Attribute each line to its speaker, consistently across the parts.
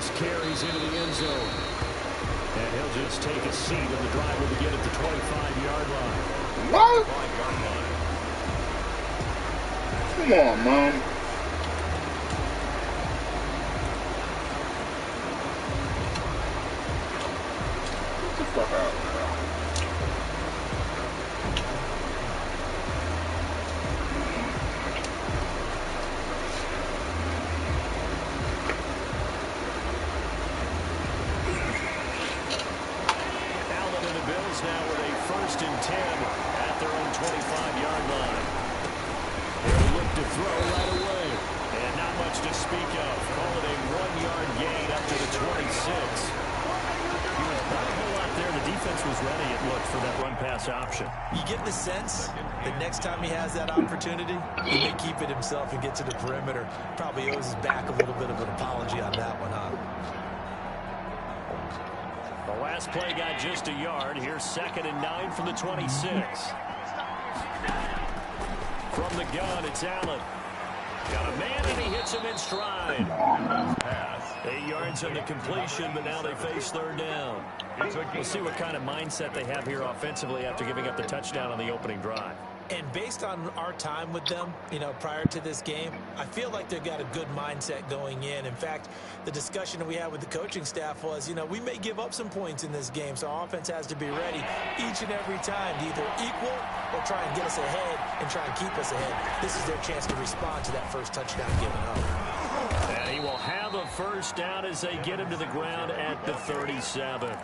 Speaker 1: this carries into the end zone. And he'll just take a seat, and the drive will begin at the 25-yard line.
Speaker 2: What? Come on, man. Get the fuck out, man.
Speaker 1: Now with a 1st and 10 at their own 25-yard line. They'll look to throw right away. And not much to speak of. Call it a 1-yard gain up to the 26. Not a whole lot there. The defense was ready, it looked, for that run-pass option.
Speaker 3: You get the sense that next time he has that opportunity, he may keep it himself and get to the perimeter. Probably owes his back a little bit of an apology on that one, huh?
Speaker 1: The last play got just a yard. Here's 2nd and 9 from the 26. From the gun, it's Allen. Got a man, and he hits him in stride. 8 yards on the completion, but now they face 3rd down. We'll see what kind of mindset they have here offensively after giving up the touchdown on the opening drive.
Speaker 3: And based on our time with them, prior to this game, I feel like they've got a good mindset going in. In fact, the discussion that we had with the coaching staff was, we may give up some points in this game, so our offense has to be ready each and every time to either equal or try and get us ahead and try and keep us ahead. This is their chance to respond to that first touchdown given up.
Speaker 1: And he will have a 1st down as they get him to the ground at the 37.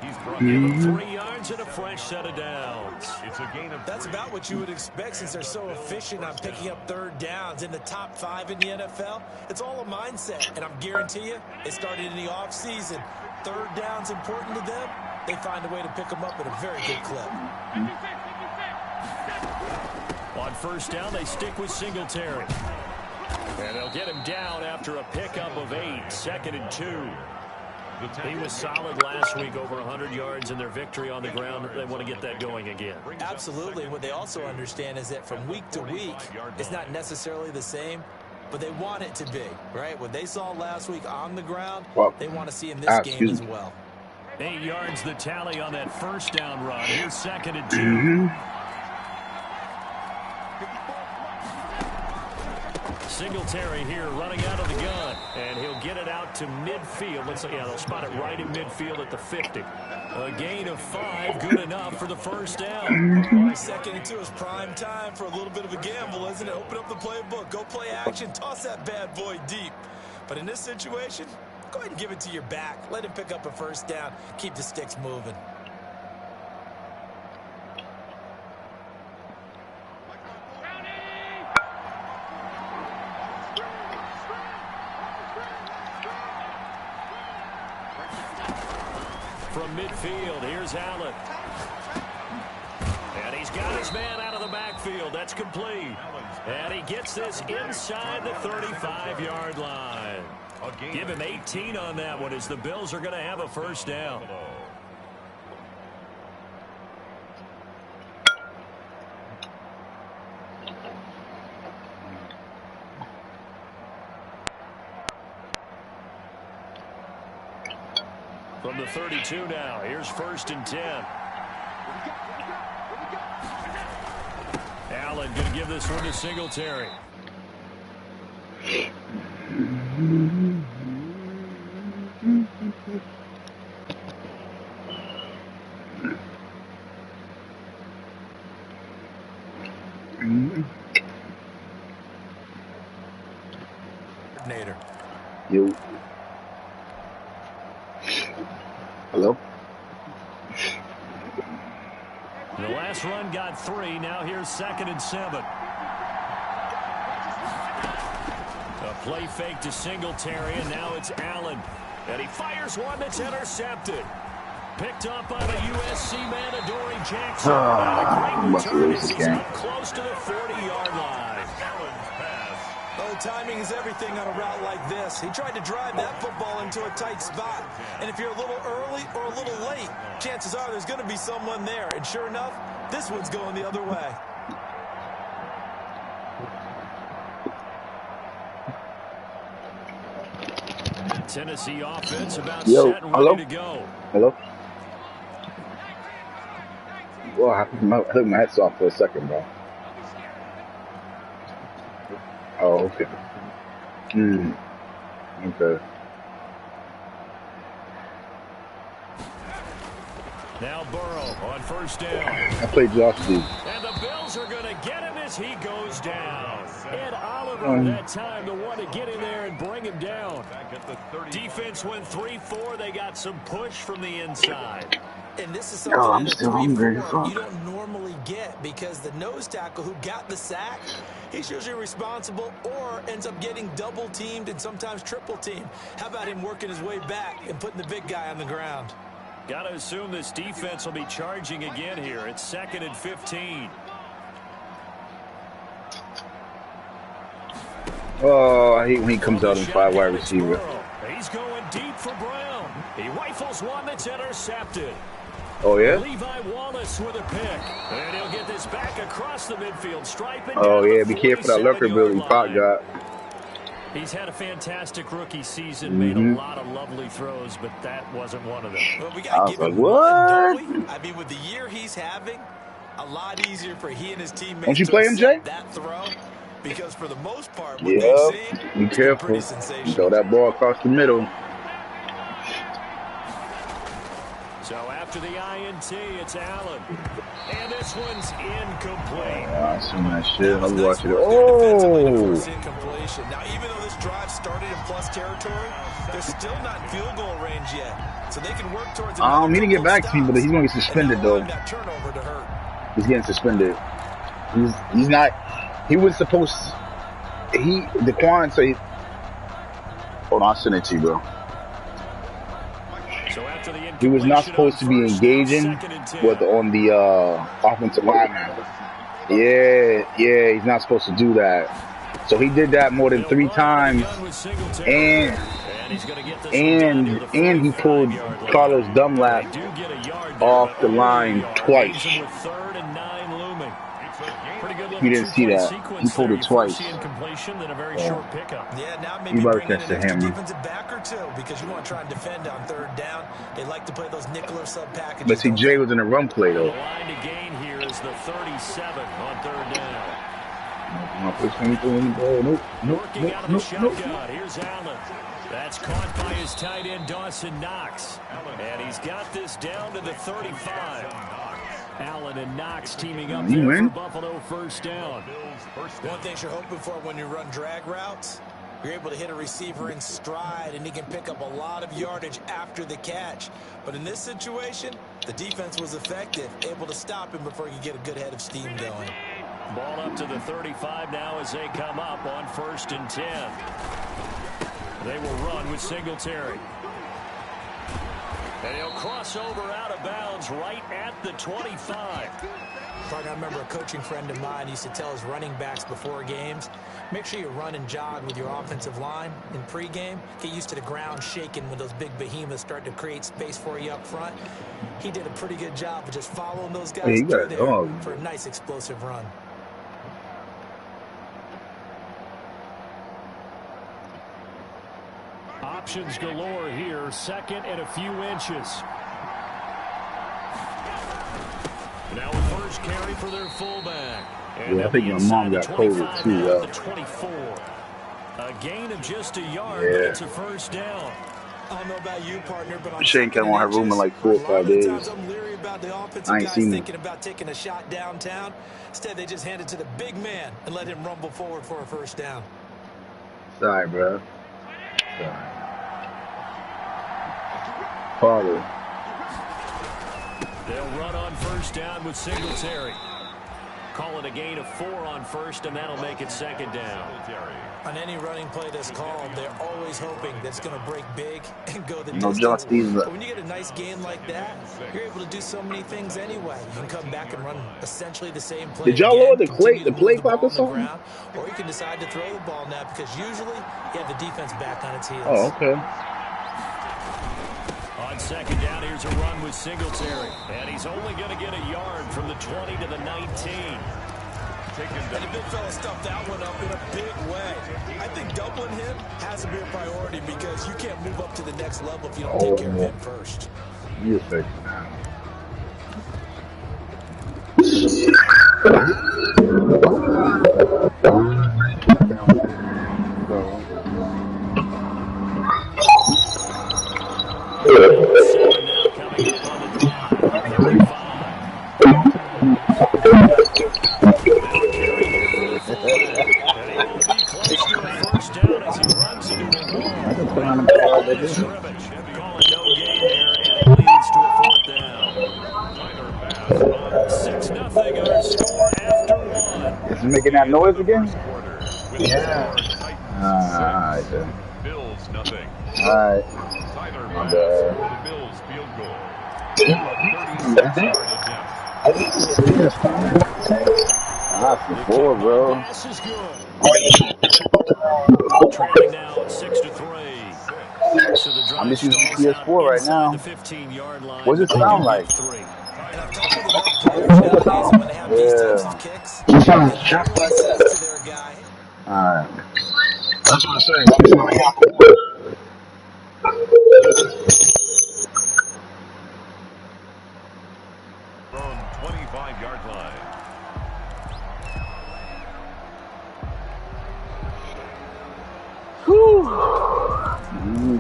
Speaker 1: He's brought him 3 yards and a fresh set of downs.
Speaker 3: It's a gain of That's about what you would expect since they're so efficient on picking up 3rd downs in the top 5 in the NFL. It's all a mindset, and I guarantee you, it started in the offseason. 3rd down's important to them. They find a way to pick them up at a very good clip.
Speaker 1: On 1st down, they stick with Singletary. And they'll get him down after a pickup of 8, 2nd and 2. He was solid last week, over 100 yards in their victory on the ground. They want to get that going again.
Speaker 3: Absolutely. What they also understand is that from week to week, it's not necessarily the same, but they want it to be, right? What they saw last week on the ground, they want to see in this game as well.
Speaker 1: 8 yards the tally on that 1st down run. Here's 2nd and 2. Singletary here running out of the gun, and he'll get it out to midfield. They'll spot it right in midfield at the 50. A gain of 5, good enough for the 1st down.
Speaker 3: 2nd and 2 is prime time for a little bit of a gamble, isn't it? Open up the playbook, go play action, toss that bad boy deep. But in this situation, go ahead and give it to your back. Let him pick up a 1st down, keep the sticks moving.
Speaker 1: From midfield, here's Allen. And he's got his man out of the backfield. That's complete. And he gets this inside the 35-yard line. Give him 18 on that one as the Bills are going to have a 1st down. From the 32 now, here's 1st and 10. Allen going to give this one to Singletary.
Speaker 3: Nader.
Speaker 2: Yo. Hello?
Speaker 1: The last run got 3. Now here's 2nd and 7. A play fake to Singletary, and now it's Allen. And he fires one that's intercepted. Picked up by the USC man, Adoree Jackson. And a great return as he's up close to the 40-yard line.
Speaker 3: Oh, timing is everything on a route like this. He tried to drive that football into a tight spot. And if you're a little early or a little late, chances are there's going to be someone there. And sure enough, this one's going the other way.
Speaker 1: Tennessee offense about
Speaker 2: Yo,
Speaker 1: set and
Speaker 2: hello?
Speaker 1: ready to go.
Speaker 2: Hello? Well, I took my headset off for a second, bro. Oh, okay. Okay.
Speaker 1: Now Burrow on first down.
Speaker 2: I played Josh D.
Speaker 1: And the Bills are going to get him as he goes down. Ed Oliver that time the one to get in there and bring him down. Defense went 3-4. They got some push from the inside.
Speaker 3: And this is something
Speaker 2: I'm still hungry.
Speaker 3: you don't normally get because the nose tackle who got the sack, he's usually responsible or ends up getting double teamed and sometimes triple teamed. How about him working his way back and putting the big guy on the ground?
Speaker 1: Got to assume this defense will be charging again here. It's 2nd and 15.
Speaker 2: Oh, I hate when he comes out in 5 wide receiver.
Speaker 1: He's going deep for Brown. He rifles one that's intercepted.
Speaker 2: Oh, yeah?
Speaker 1: Levi Wallace with a pick. And he'll get this back across the midfield stripe.
Speaker 2: Oh, yeah, be careful that lurker Billy Pot got.
Speaker 1: He's had a fantastic rookie season, made a lot of lovely throws, but that wasn't one of them.
Speaker 3: Well, we got to give him
Speaker 2: what?
Speaker 3: One, don't we? I mean, with the year he's having, a lot easier for he and his teammates
Speaker 2: Don't you play him, Jay?
Speaker 3: That throw, because for the most part, what they've seen,
Speaker 2: be careful. Throw that ball across the middle.
Speaker 1: So after the INT, it's Allen. And this one's incomplete.
Speaker 2: I seen that shit. I'm watching it. Oh!
Speaker 3: Now, even though this drive started in plus territory, they're still not in field goal range yet. So they can work towards
Speaker 2: he didn't get back to me, but he's going to get suspended, though. He's getting suspended. He's not... He was supposed... Daquan said... Hold on, I'll send it to you, bro. He was not supposed to be engaging on the offensive line. Yeah, he's not supposed to do that. So he did that more than 3 times, and he pulled Carlos Dunlap off the line twice. He didn't see that. He pulled it twice.
Speaker 3: Yeah, now
Speaker 2: maybe you better catch the hammer.
Speaker 3: Defensive back or two because you want to try and defend on 3rd down. They like to play those nickel or sub packages.
Speaker 2: But see, Jay was in a run play though.
Speaker 1: The line to gain here is the 37 on 3rd down. Working out of the shotgun. Here's Allen. That's caught by his tight end Dawson Knox, and he's got this down to the 35. Allen and Knox teaming up there for Buffalo 1st down.
Speaker 3: One thing you're hoping for when you run drag routes, you're able to hit a receiver in stride, and he can pick up a lot of yardage after the catch. But in this situation, the defense was effective, able to stop him before he could get a good head of steam going.
Speaker 1: Ball up to the 35 now as they come up on 1st and 10. They will run with Singletary. And he'll cross over out of bounds right at the 25.
Speaker 3: I remember a coaching friend of mine used to tell his running backs before games, make sure you run and jog with your offensive line in pregame. Get used to the ground shaking when those big behemoths start to create space for you up front. He did a pretty good job of just following those guys through there for a nice explosive run.
Speaker 1: Options galore here, 2nd and a few inches. Now a first carry for their fullback.
Speaker 2: And I think my mom got COVID too.
Speaker 1: 24. A gain of just a yard, but it's a 1st down.
Speaker 3: I don't know about you, partner, but
Speaker 2: Shane came on her room in like 4 or 5 days.
Speaker 3: I'm leery about the offensive
Speaker 2: I ain't
Speaker 3: guys
Speaker 2: seen
Speaker 3: thinking about taking a shot downtown. Instead, they just hand it to the big man and let him rumble forward for a 1st down.
Speaker 2: Sorry, bro. Sorry. Father.
Speaker 1: They'll run on 1st down with Singletary. Call it a gain of 4 on 1st, and that'll make it 2nd down.
Speaker 3: On any running play that's called, they're always hoping that it's going to break big and go the
Speaker 2: distance.
Speaker 3: But when you get a nice gain like that, you're able to do so many things anyway. You can come back and run essentially the same play.
Speaker 2: Did y'all lower the play clock or something?
Speaker 3: Or you can decide to throw the ball now because usually you have the defense back on its heels.
Speaker 2: Oh, okay.
Speaker 1: On 2nd down, here's a run with Singletary. And he's only going to get a yard from the 20 to the 19.
Speaker 3: And the big fella stuffed that one up in a big way. I think doubling him has to be a priority because you can't move up to the next level if you don't take care of him first.
Speaker 2: You fix now.
Speaker 1: Seven now coming up on the drive. 35. They'll carry here for their fullback. And he will be close to a first down as he runs into the wall. Line of scrimmage. Calling no gain there, and it leads to a fourth down. 6-0 our score after one.
Speaker 2: Is he making that noise again?
Speaker 4: Yeah.
Speaker 2: Alright then.
Speaker 4: Bills nothing.
Speaker 2: Alright.
Speaker 4: My bad. The Bills field goal. 36-yard attempt.
Speaker 2: That's the four, bro.
Speaker 1: Pass is good. Trailing now 6-3. So the drive
Speaker 2: I'm just using
Speaker 1: stalls out
Speaker 2: PS4 right
Speaker 1: inside
Speaker 2: now.
Speaker 1: the 15-yard line.
Speaker 2: What does it sound like?
Speaker 3: And I've talked to the young players nowadays when they have these types of kicks. He says to their guy,
Speaker 2: Alright.
Speaker 4: That's what I'm saying. From 25-yard line.
Speaker 5: Whew.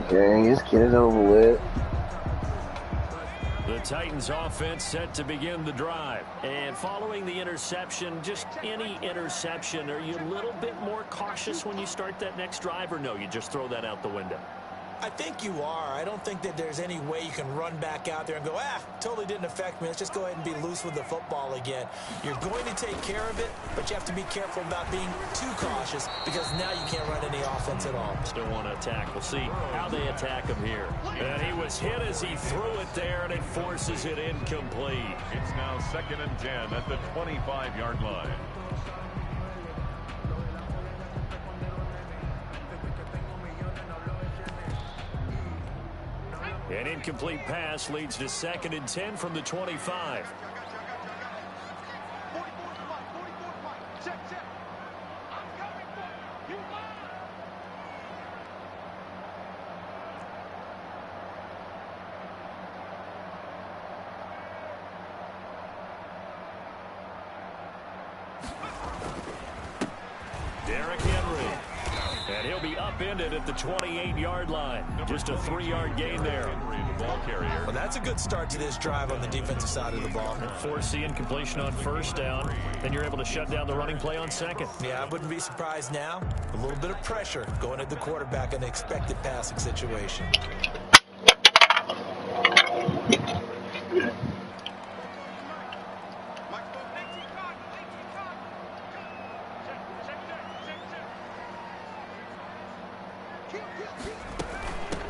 Speaker 5: Okay, this kid is over with.
Speaker 1: The Titans offense set to begin the drive. And following the interception, just any interception, are you a little bit more cautious when you start that next drive, or no, you just throw that out the window?
Speaker 3: I think you are. I don't think that there's any way you can run back out there and go, totally didn't affect me. Let's just go ahead and be loose with the football again. You're going to take care of it, but you have to be careful about being too cautious because now you can't run any offense at all.
Speaker 1: Still want to attack. We'll see how they attack him here. And he was hit as he threw it there, and it forces it incomplete.
Speaker 4: It's now 2nd and 10 at the 25-yard line.
Speaker 1: An incomplete pass leads to 2nd and 10 from the 25. Derrick Henry. And he'll be upended at the 28-yard line. Just a 3-yard gain there.
Speaker 3: Well, that's a good start to this drive on the defensive side of the ball.
Speaker 1: Force the incompletion on first down. Then you're able to shut down the running play on second.
Speaker 3: Yeah, I wouldn't be surprised now. A little bit of pressure going at the quarterback in an expected passing situation.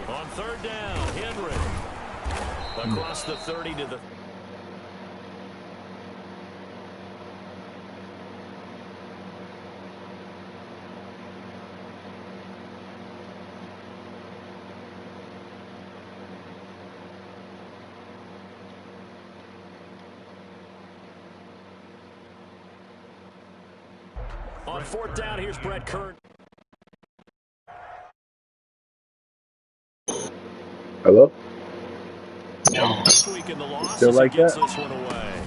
Speaker 1: On third down, Henry. Across the 30 to the... On fourth down, here's Brett Kern.
Speaker 2: Hello?
Speaker 1: This week in the loss
Speaker 2: Still like
Speaker 1: gets
Speaker 2: that?
Speaker 1: this one away.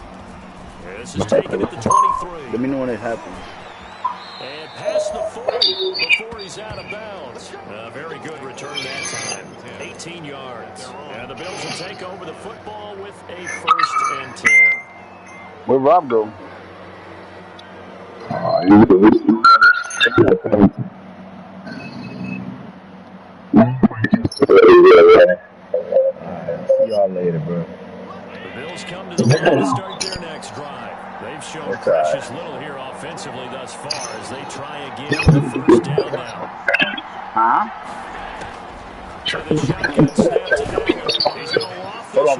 Speaker 1: This is taken at the 23.
Speaker 2: Let me know when it happens.
Speaker 1: And past the 40 before he's out of bounds. A very good return that time. 18 yards. And the Bills will take over the football with a 1st and 10.
Speaker 2: Where'd Rob go? See y'all later, bro.
Speaker 1: The Bills come to the line to start their next drive. They've shown precious little here offensively thus far as they try again with a first down now.
Speaker 2: Huh?
Speaker 1: So the shotgun snap to Daniel. He's going to loft this
Speaker 2: Hold on,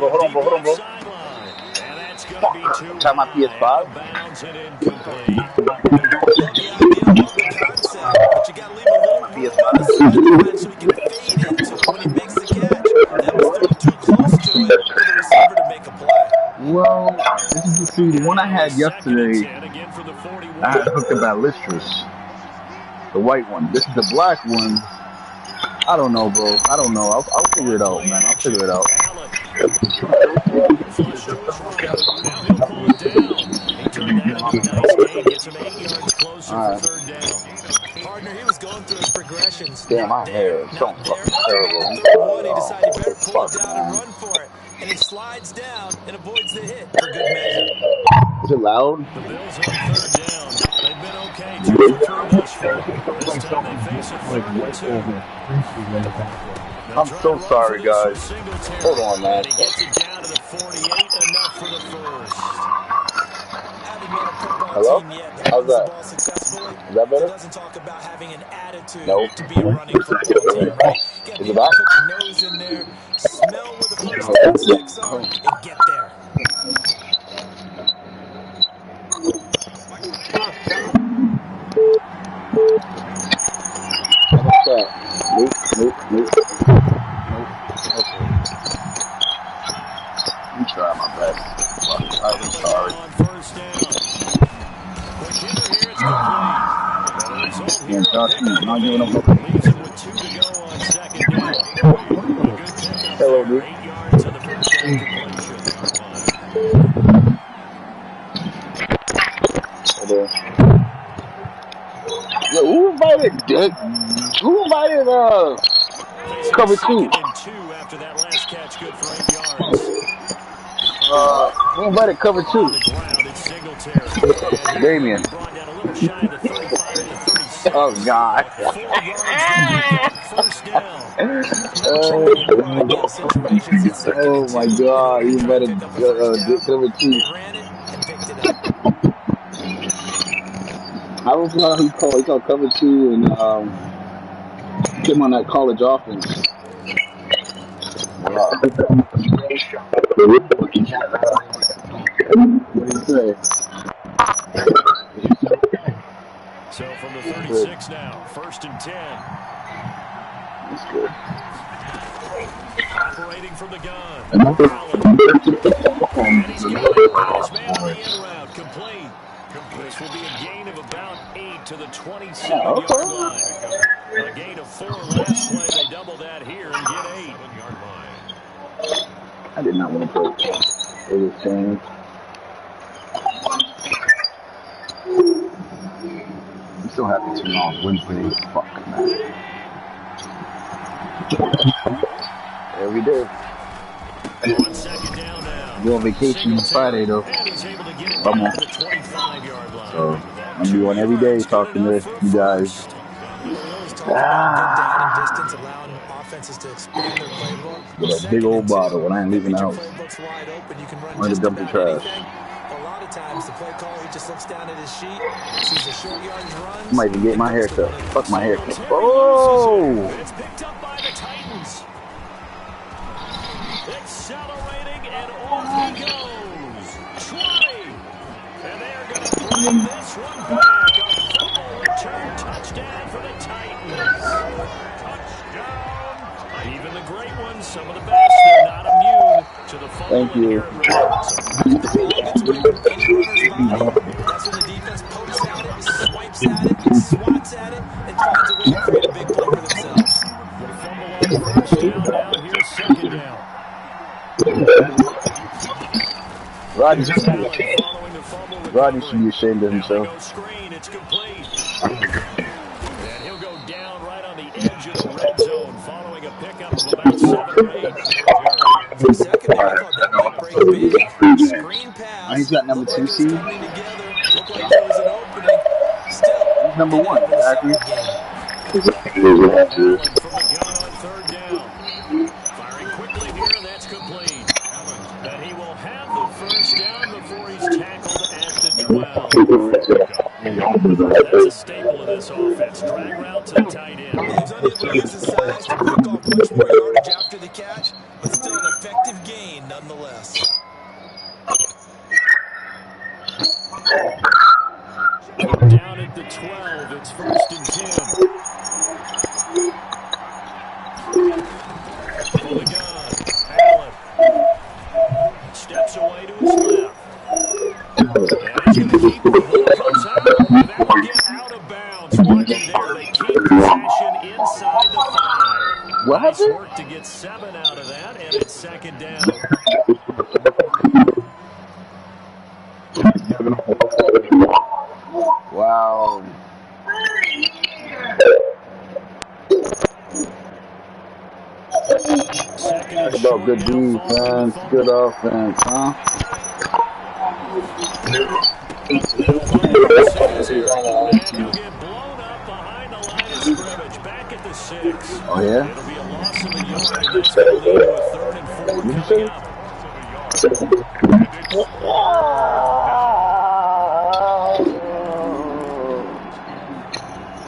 Speaker 2: bro.
Speaker 1: sideline. And that's going to be too
Speaker 2: Try my
Speaker 1: high,
Speaker 2: PS5.
Speaker 1: out of bounds and incomplete.
Speaker 3: Yeah, I love the concept, but you got to leave a little room on the sideline so he can fade into it when he makes the catch. That was thrown too close to it for the receiver to make a play.
Speaker 2: Well, this is the one I had yesterday.
Speaker 1: 41.
Speaker 2: I hooked up at Listrous. The white one. This is the black one. I don't know, bro. I don't know. I'll figure it out, man. I'll figure it out.
Speaker 1: Flush to his right. Now he'll pull it down. He turned that into a nice gain. Gets him 8 yards closer for third down.
Speaker 3: Partner, he was going through his progressions.
Speaker 2: Damn, my hair is so fucking terrible.
Speaker 3: He decided he better pull it down and run for it. And he slides down and avoids the hit for good measure.
Speaker 2: Is it loud?
Speaker 1: The Bills on third down. They've been okay. 2 for 3 thus far. This time they face a 3rd and 2.
Speaker 2: I'm so sorry, guys. Hold on, man.
Speaker 1: He gets it down to the 48, enough for the first.
Speaker 2: Hello? How's that? Is that better?
Speaker 3: Doesn't talk about having an attitude
Speaker 2: Nope.
Speaker 3: to be a running football team.
Speaker 2: Is it back?
Speaker 3: Put your nose in there, smell where the first down sticks are, and get there.
Speaker 2: What's that? Nope. Okay. I'm trying my best. I'm sorry. Yeah, Josh, not giving up. Hello, dude. Yo, who invited cover 2?
Speaker 1: After that last catch, good for 8 yards.
Speaker 2: Who invited cover 2? Damien. Oh, God. Oh, my God. You invited cover 2. I don't know how he called cover 2 and came on that college offense. What do you say?
Speaker 1: So from the 36 now, 1st and 10.
Speaker 2: That's good.
Speaker 1: Operating from the gun. And he's got his man on the in route, complete. This will be a gain of about 8 to the 27-yard line. A gain of 4 last play. They double that here and get 8.
Speaker 2: I did not want to play. It was changed. I'm so happy to know Wednesday. Fuck, man. Every day.
Speaker 1: 1 second down now.
Speaker 2: Go on vacation Friday, though. Come on. So, I'm going to be on every day talking to you guys. With a big old bottle when I ain't leaving the house. I'm going to dump the trash.
Speaker 3: A lot of times the play caller, he just looks down at his sheet, sees a short yardage run.
Speaker 2: I might even get my hair cut. Fuck my hair cut. Oh!
Speaker 1: It's picked up by the Titans. Accelerating and off he goes. 20. And they are going to bring this one back. A fumble return touchdown for the Titans. Touchdown. Even the great ones, some of the best, they're not immune to the fumble.
Speaker 2: Thank you.
Speaker 3: That's when the defense pokes at it, swipes at it, swats at it, and finds a way to create a big play for themselves.
Speaker 1: With a fumble on first down, now here's second down.
Speaker 2: Rodney should be ashamed of himself.
Speaker 1: Screen, it's complete. And he'll go down right on the edge of the red zone following a pickup of about 7 or 8.
Speaker 3: For a second, I thought that might break big. Screen pass.
Speaker 2: He's got number 2 seed.
Speaker 3: Looked like there was an opening. Still,
Speaker 2: he's number 1, exactly.
Speaker 1: From the gun on third down. Firing quickly here, and that's complete. And he will have the first down before he's tackled at the 12. That's a staple of this offense. Drag route to the tight end.
Speaker 3: He's unable to use his size to pick off much more yardage after the catch, but still an effective gain nonetheless.
Speaker 1: Down at the 12, it's 1st and 10. For the gun, Allen steps away to his left. And he's going to keep the ball, comes out Work to get 7 out of that, and it's second down.
Speaker 5: Wow.
Speaker 1: Second and
Speaker 2: Talk about
Speaker 1: short
Speaker 2: good
Speaker 1: now following the
Speaker 2: defense,
Speaker 1: fumble.
Speaker 2: good offense, huh?
Speaker 1: They'll run it on 2nd here. And he'll get blown up behind the line of scrimmage. Back at the 6.
Speaker 5: Oh, yeah?
Speaker 1: It'll be a loss of a yard, and that's going to lead to a 3rd and 4
Speaker 5: What'd you
Speaker 1: coming
Speaker 5: say?
Speaker 1: up.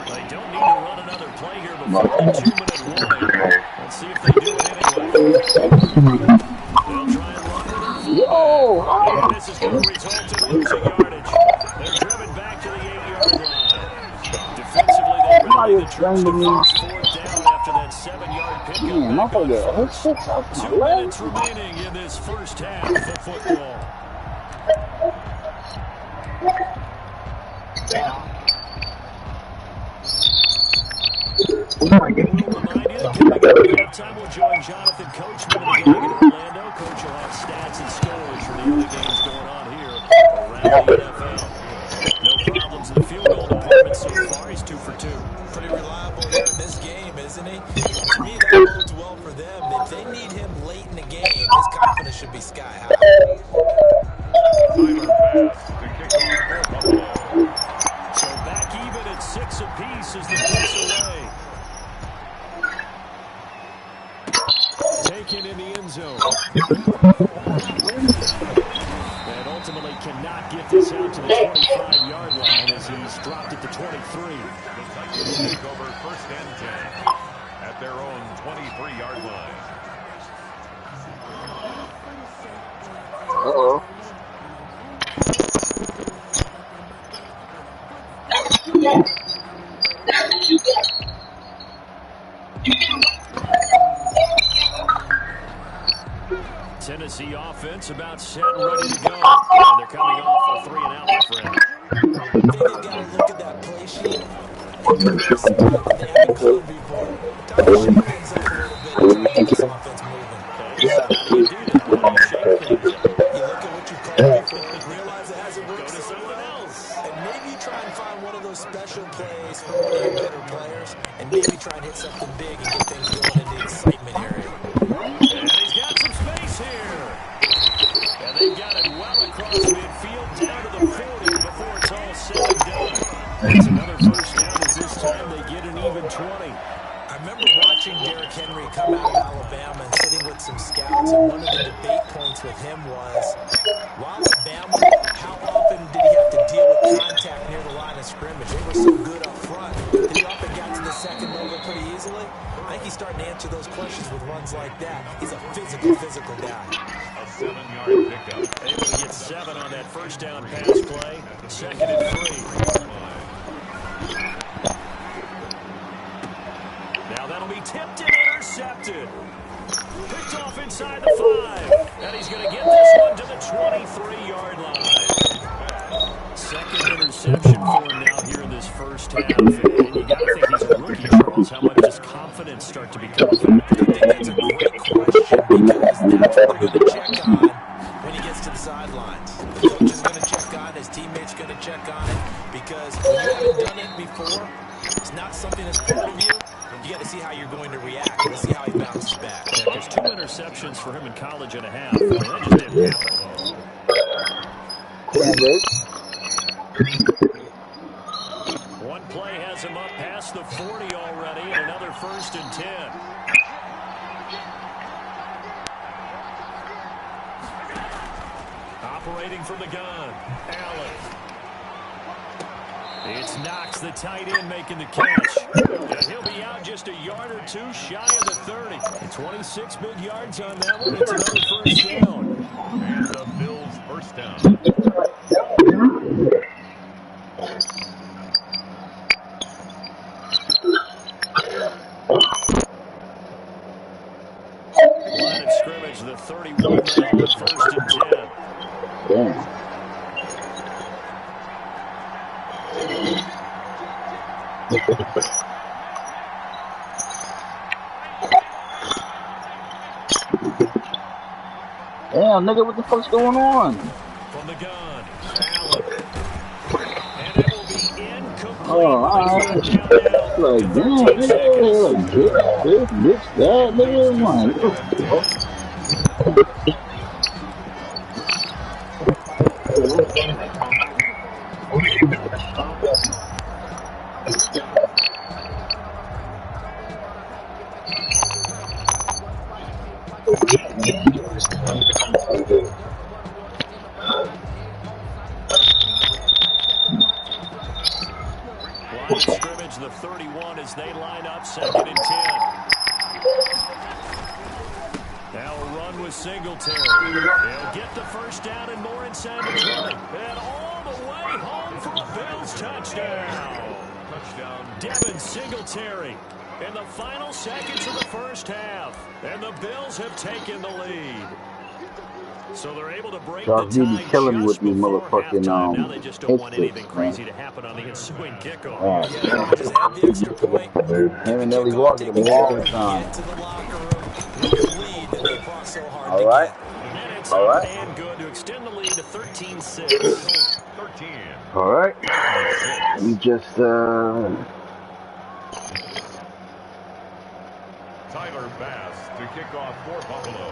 Speaker 1: They don't need to run another play here before the 2-minute warning. Let's see if they do it anyway. They'll try and run with their fullback. And this is going to result in losing yardage. They're driven back to the 8-yard line. Defensively, they rally the troops to force 4th down after that 7-yard pickup back on 1st. 2 minutes remaining in this first half of football. We'll remind you that coming up at halftime, we'll join Jonathan Coachman of the gang in Orlando. Coach will have stats and scores from the other games going on here around the NFL. No problems in the field goal department so far. He's 2 for 2.
Speaker 3: Pretty reliable here in this game, isn't he? To me, that bodes well for them. If they need him late in the game, his confidence should be sky high.
Speaker 4: Tyler Bass to kick off for Buffalo.
Speaker 1: So back even at 6 apiece as the kicks away. Taken in the end zone. And ultimately cannot get this out to the 25-yard line as he's dropped it to 23.
Speaker 4: The Titans take over 1st and 10 at their own 23-yard line.
Speaker 5: Uh-oh.
Speaker 1: Tennessee offense about set and ready to go. And they're coming off a 3-and-out, my friend.
Speaker 3: I think you got to look at that play sheet and notice that they haven't called before. Time to shake things up a little bit and try to get this offense moving.
Speaker 1: Okay, so how do you do that? How do you shake things up?
Speaker 3: You look at what you called before, realize it hasn't
Speaker 1: Go
Speaker 3: worked
Speaker 1: to
Speaker 3: so
Speaker 1: someone
Speaker 3: well.
Speaker 1: else.
Speaker 3: And maybe try and find one of those special plays from one of your better players and maybe try and hit something big and get things going in the excitement area.
Speaker 1: And he's got some space here. And they've got it well across midfield down to the 40 before it's all said and done. It's another first down as this time they get an even 20.
Speaker 3: I remember watching Derrick Henry come out of Alabama and sitting with some scouts, and one of the debate points with him was, while Alabama, how often did he have to deal with contact near the line of scrimmage? They were so good up front that he often got to the second level pretty easily. I think he's starting to answer those questions with runs like that. He's a physical guy.
Speaker 4: A 7-yard pickup.
Speaker 1: Able to get 7 on that first down pass play. 2nd and 3. Now that'll be tipped and intercepted. Picked off inside the 5. And he's going to get this one to the 23-yard line. Second interception for him now here in this first half. And you got to think he's a rookie, Charles. How much does confidence start to become a factor?
Speaker 3: I think that's a great question because that's what they're going to check on when he gets to the sidelines. The coach is going to check on, his teammates going to check on it because when you haven't done it before, it's not something that's part of you. You got to see how you're going to react. Let's see how he bounces back.
Speaker 1: Yeah, there's 2 interceptions for him in college and a half. I mean, that just didn't happen. One play has him up past the 40 already, and another 1st and 10. Operating from the gun, Allen. It's Knox, the tight end, making the catch. And he'll be out just a yard or 2 shy of the 30. 26 big yards on that one. It's another first down.
Speaker 4: And the Bills first down.
Speaker 1: Line of scrimmage, the 31 now on 1st and 10.
Speaker 2: Damn. Damn, nigga, what the fuck's going on?
Speaker 1: From the gun, Allen. And it will be incomplete.
Speaker 2: Oh,
Speaker 1: He's down now.
Speaker 2: like, damn,
Speaker 1: 13
Speaker 2: nigga,
Speaker 1: seconds.
Speaker 2: like, this, that, nigga, like, what the fuck?
Speaker 1: Line of scrimmage, the 31 as they line up, 2nd and 10. Now a run with Singletary. They'll get the first down and more inside the 20. And all the way home for a Bills touchdown. Touchdown, Devin Singletary in the final seconds of the first half. And the Bills have taken the lead. So they're able to break the tie
Speaker 2: killing
Speaker 1: just
Speaker 2: with me,
Speaker 1: before
Speaker 2: motherfucking,
Speaker 1: halftime. Now they just don't want anything
Speaker 2: man.
Speaker 1: crazy to happen on the ensuing kickoff.
Speaker 3: Yeah, just add the extra point.
Speaker 2: Him and Nelly Walker the whole time.
Speaker 3: Get to the locker room with the lead that they fought so hard
Speaker 2: All
Speaker 3: to
Speaker 2: right.
Speaker 3: get.
Speaker 1: And it's
Speaker 2: All
Speaker 1: up
Speaker 2: right.
Speaker 1: and good to extend the lead to 13-6.
Speaker 4: 13.
Speaker 2: All right. We just,
Speaker 4: Tyler Bass to kick off for Buffalo.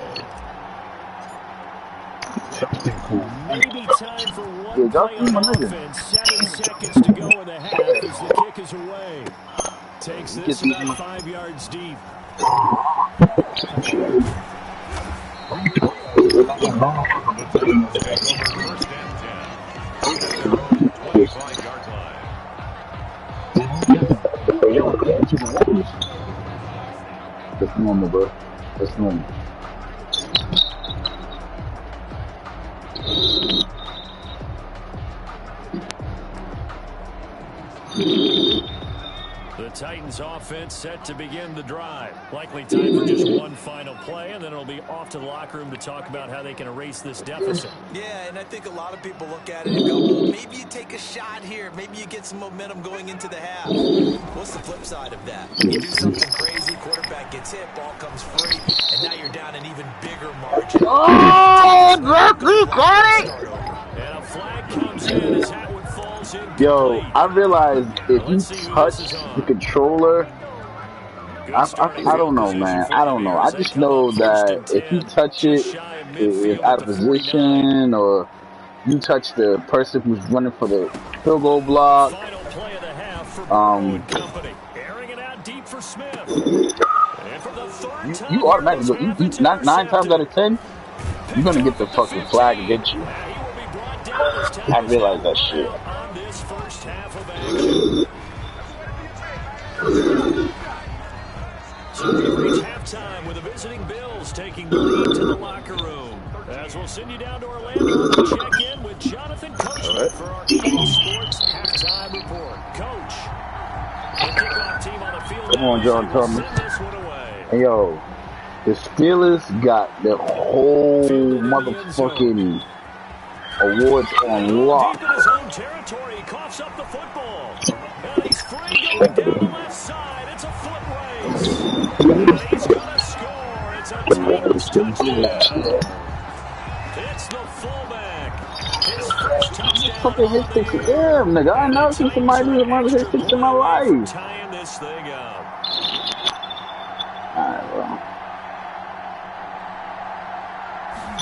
Speaker 1: Maybe time for one
Speaker 2: Yeah,
Speaker 1: play on
Speaker 2: my nigga.
Speaker 1: offense. 7 seconds to go in the half as the kick is away. Takes this about 5 yards deep.
Speaker 4: First and 10. 25-yard line.
Speaker 2: That's normal, bro. That's normal.
Speaker 1: The Titans offense set to begin the drive. Likely time for just one final play, and then it'll be off to the locker room to talk about how they can erase this deficit.
Speaker 3: Yeah, and I think a lot of people look at it and go, well, maybe you take a shot here. Maybe you get some momentum going into the half. What's the flip side of that? You do something crazy, quarterback gets hit, ball comes free, and now you're down an even bigger margin.
Speaker 2: Oh, Jeffrey, got it!
Speaker 1: And a flag comes in as Atwood falls in.
Speaker 2: Yo, I realized if you touch the controller, I don't know, man. I don't know. I just know that if you touch it, it's out of position, or you touch the person who's running for the field goal block.
Speaker 1: Final play of the half for company. Airing it out deep for Smith. And for the third time,
Speaker 2: you automatically, you 9 times out of 10, you're gonna get the fucking flag against you. I realized that shit.
Speaker 1: On this first half of action. So we've reached halftime with the visiting Bills taking the lead to the locker room. As we'll send you down to Orlando to check in with Jonathan Coachman for our EA Sports halftime report. Coach, the kickoff team on the field.
Speaker 2: Come on, John Thomas. Hey, yo, the Steelers got the whole motherfucking awards on lock.
Speaker 1: Deep in his own territory, he coughs up the football. And he's free going down the left side. It's a foot race. And he's going to score. It's a Titans touchdown. It's the fullback. His first touchdown.
Speaker 2: Fucking hit 6 damn, nigga. I never seen somebody do another hit 6 in my life.
Speaker 1: Tying this thing up.
Speaker 2: Alright, well.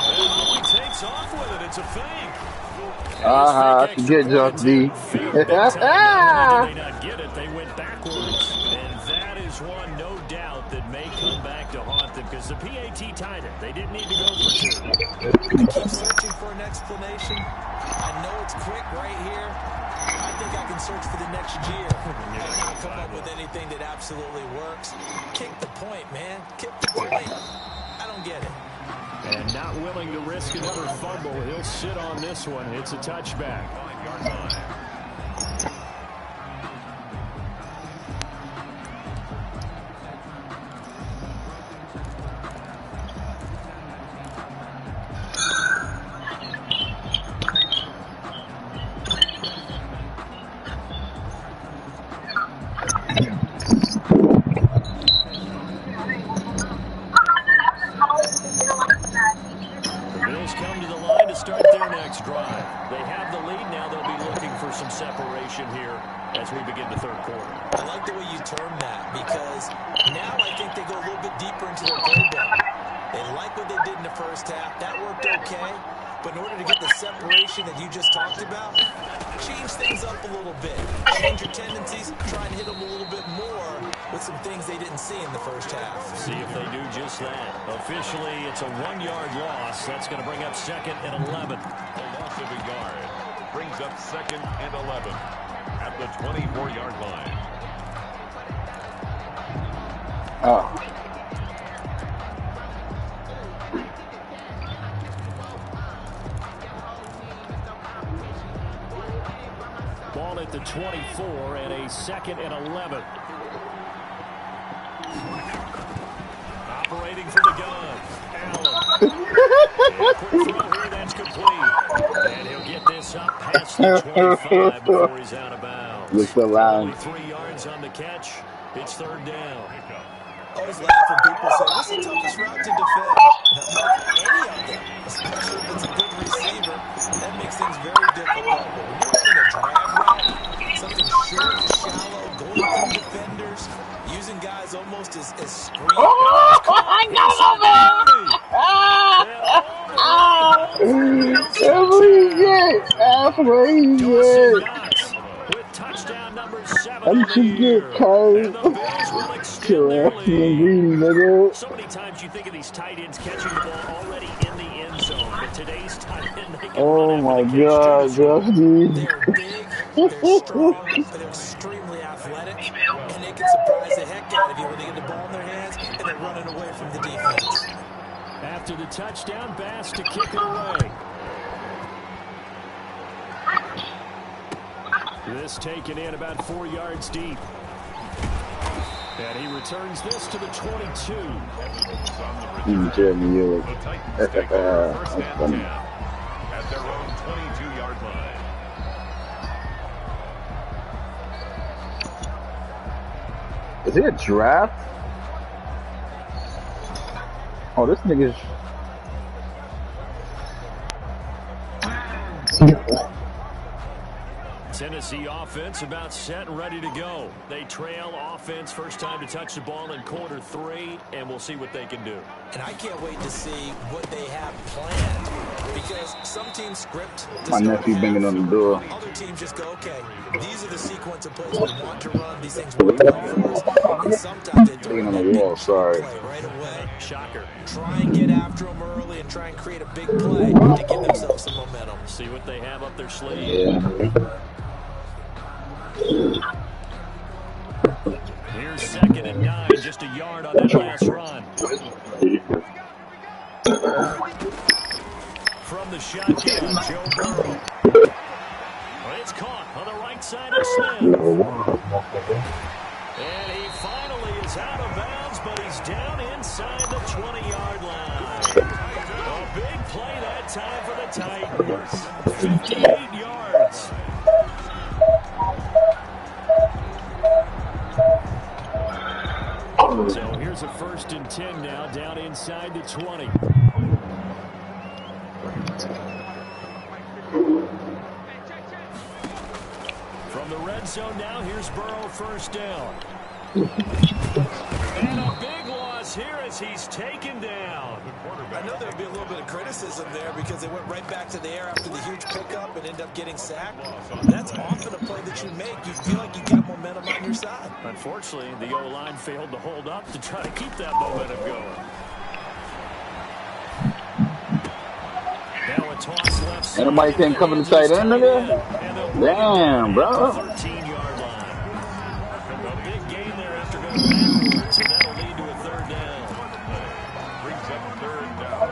Speaker 1: He takes off with it. It's a fake.
Speaker 2: I forget, Josh D.
Speaker 1: Did they not get it? They went backwards. And that is one, no doubt, that may come back to haunt them because the PAT tied it. They didn't need to go for 2.
Speaker 3: I keep searching for an explanation. I know it's quick right here. I think I can search for the next year and come up with anything that absolutely works. Kick the point, man. Kick the point. I don't get it.
Speaker 1: And not willing to risk another fumble. He'll sit on this one. It's a touchback. 5-yard line. drive. They have the lead now. They'll be looking for some separation here as we begin the third quarter.
Speaker 3: I like the way you term that because now I think they go a little bit deeper into their playbook. They like what they did in the first half. That worked okay. But in order to get the separation that you just talked about, change things up a little bit. Change your tendencies. Try and hit them a little bit more with some things they didn't see in the first half.
Speaker 1: See if they do just that. Officially, it's a 1-yard loss. That's going to bring up 2nd and 11.
Speaker 4: The loss of a yard brings up 2nd and 11 at the 24-yard line.
Speaker 2: Oh.
Speaker 1: Ball at the 24 and a 2nd and 11. Operating from the gun. Allen. Here, that's complete. And he'll get this up past the 25 before he's out of bounds. Only 3 yards on the catch. It's 3rd down.
Speaker 3: I always laugh when people say, what's the toughest route to defend? Any of them, especially if it's a good receiver, that makes things very difficult. But when you're running a drag route, something short, shallow, going through defenders, using guys almost as screens.
Speaker 2: Oh, I got
Speaker 1: with touchdown number 7
Speaker 2: I'm just get cold.
Speaker 1: So many times you think of these tight ends catching the ball already in the end zone, but today's tight end, they can
Speaker 2: oh my God,
Speaker 3: Justin. They're big, they're strong, they're extremely athletic, and they can surprise the heck out of you when they get the ball in their hands and they're running away from the defense.
Speaker 1: After the touchdown, Bass to kick it away. This taken in about 4 yards deep. And he returns this to the 22.
Speaker 2: Jeremy Ewing.
Speaker 4: The Titans take over 1st and 10 at their own 22-yard line.
Speaker 2: Is it a draft? Oh, this nigga's...
Speaker 1: Tennessee offense about set and ready to go. They trail offense first time to touch the ball in quarter 3, and we'll see what they can do.
Speaker 3: And I can't wait to see what they have planned because some teams script.
Speaker 2: My nephew banging on the door.
Speaker 3: Other teams just go, okay, these are the sequence of plays we want to run. These things work well for us. And sometimes they
Speaker 2: Banging on the wall, sorry.
Speaker 3: play right away. Shocker. Try and get after them early and try and create a big play to give themselves some momentum.
Speaker 1: See what they have up their sleeve.
Speaker 2: Yeah.
Speaker 1: Here's 2nd and 9, just a yard on that last run. From the shotgun, Joe Burrow. Well, it's caught on the right side of Smith. And he finally is out of bounds, but he's down inside the 20-yard line. A big play that time for the Titans. 58 yards. So here's a 1st and 10 now, down inside the 20. From the red zone now, here's Burrow 1st down. And a big loss here as he's taken down.
Speaker 3: I know there'll be a little bit of criticism there because they went right back to the air after the huge pickup and ended up getting sacked. That's often a play that you make. You feel like you got momentum on your side.
Speaker 1: Unfortunately, the O-line failed to hold up to try to keep that momentum going. Now a toss left side.
Speaker 2: Anybody can't cover the tight end, nigga? Damn, bro.
Speaker 1: 13-yard line. A big gain there after going backwards, and that'll lead to a 3rd down.
Speaker 4: Brings up 3rd down.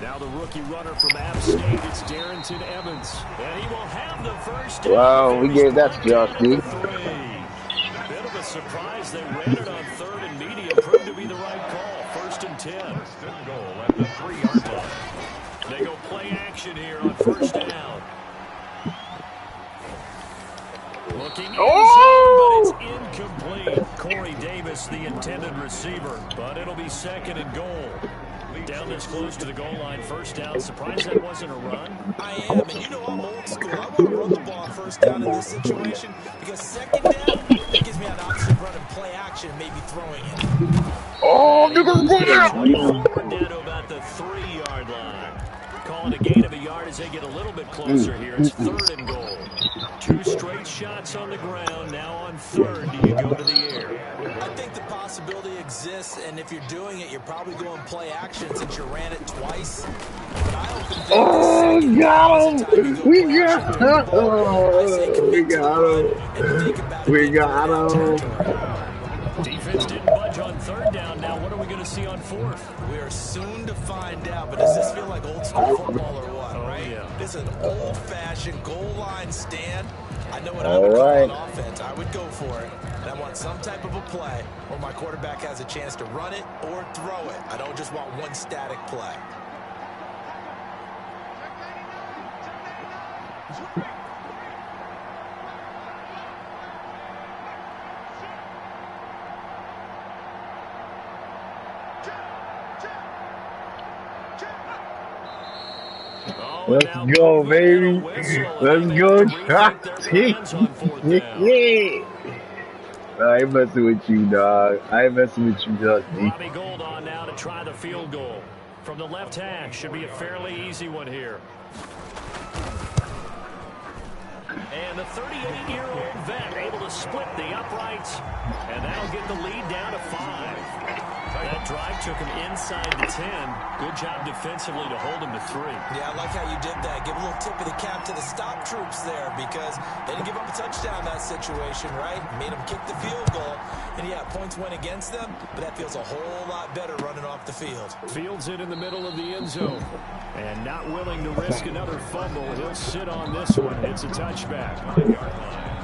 Speaker 1: Now the rookie runner from App State, it's Darrington Evans. And he will have the 1st down.
Speaker 2: Wow, we gave that to Josh D.
Speaker 1: Bit of a surprise. They ran it on 3rd and medium. Proved to be the right call. 1st and 10.
Speaker 4: 1st and goal at the 3-yard line.
Speaker 1: They go play action here on 1st down. Looking inside, but it's Incomplete. Corey Davis, the intended receiver, but it'll be 2nd and goal. Down this close to the goal line, 1st down. Surprised that wasn't a run?
Speaker 3: I am, and you know I'm old school. I want to run the ball 1st down in this situation because 2nd down, that gives me an option of running play action, maybe throwing it.
Speaker 2: Oh, niggas
Speaker 1: Forward down to about the 3-yard line. Calling a gain of a yard as they get a little bit closer here. It's 3rd and goal. 2 straight shots on the ground. Now on 3rd, do you go to the air?
Speaker 3: I think the possibility exists, and if you're doing it, you're probably going play action since you ran it twice. But I often think
Speaker 2: got him! We got him! We got him!
Speaker 1: Defense didn't budge on 3rd down. Now what are we going to see on 4th?
Speaker 3: We are soon to find out, but does this feel like old school football or what, right?
Speaker 1: Yeah.
Speaker 3: This is an old-fashioned goal line stand. I know what I would call an offense. I would go for it. And I want some type of a play where my quarterback has a chance to run it or throw it. I don't just want one static play.
Speaker 2: Let's go, baby. Let's go, Chauncey. Yeah. I ain't messing with you, dog. I ain't messing with you, Dusty.
Speaker 1: Robbie Gould on now to try the field goal. From the left hash, should be a fairly easy one here. And the 38-year-old vet able to split the uprights. And that'll get the lead down to 5. That drive took him inside the 10. Good job defensively to hold him to 3.
Speaker 3: Yeah, I like how you did that. Give a little tip of the cap to the stop troops there because they didn't give up a touchdown in that situation, right? Made them kick the field goal. And, yeah, points went against them, but that feels a whole lot better running off the field.
Speaker 1: Fields it in the middle of the end zone. And not willing to risk another fumble. He'll sit on this one. It's a touchback. 5-yard line.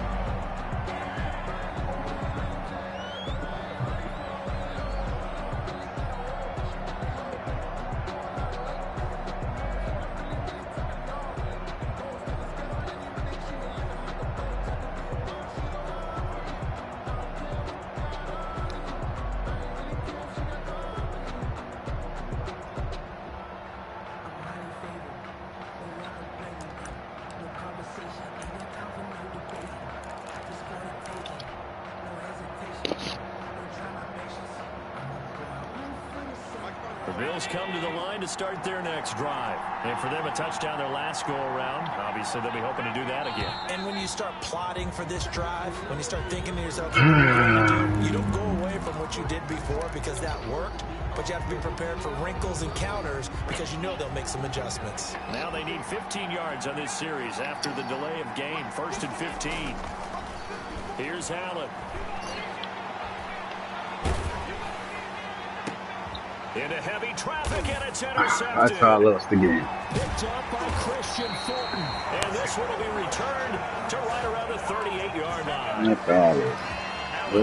Speaker 1: Bills come to the line to start their next drive. And for them, a touchdown their last go-around. Obviously, they'll be hoping to do that again.
Speaker 3: And when you start plotting for this drive, when you start thinking to yourself, what are you going to do? You don't go away from what you did before because that worked, but you have to be prepared for wrinkles and counters because you know they'll make some adjustments.
Speaker 1: Now they need 15 yards on this series after the delay of game. 1st and 15. Here's Allen. Into heavy traffic, and it's intercepted.
Speaker 2: That's how I lost the game.
Speaker 1: Picked up by Christian Fulton. And this one will be returned to right around the 38-yard line.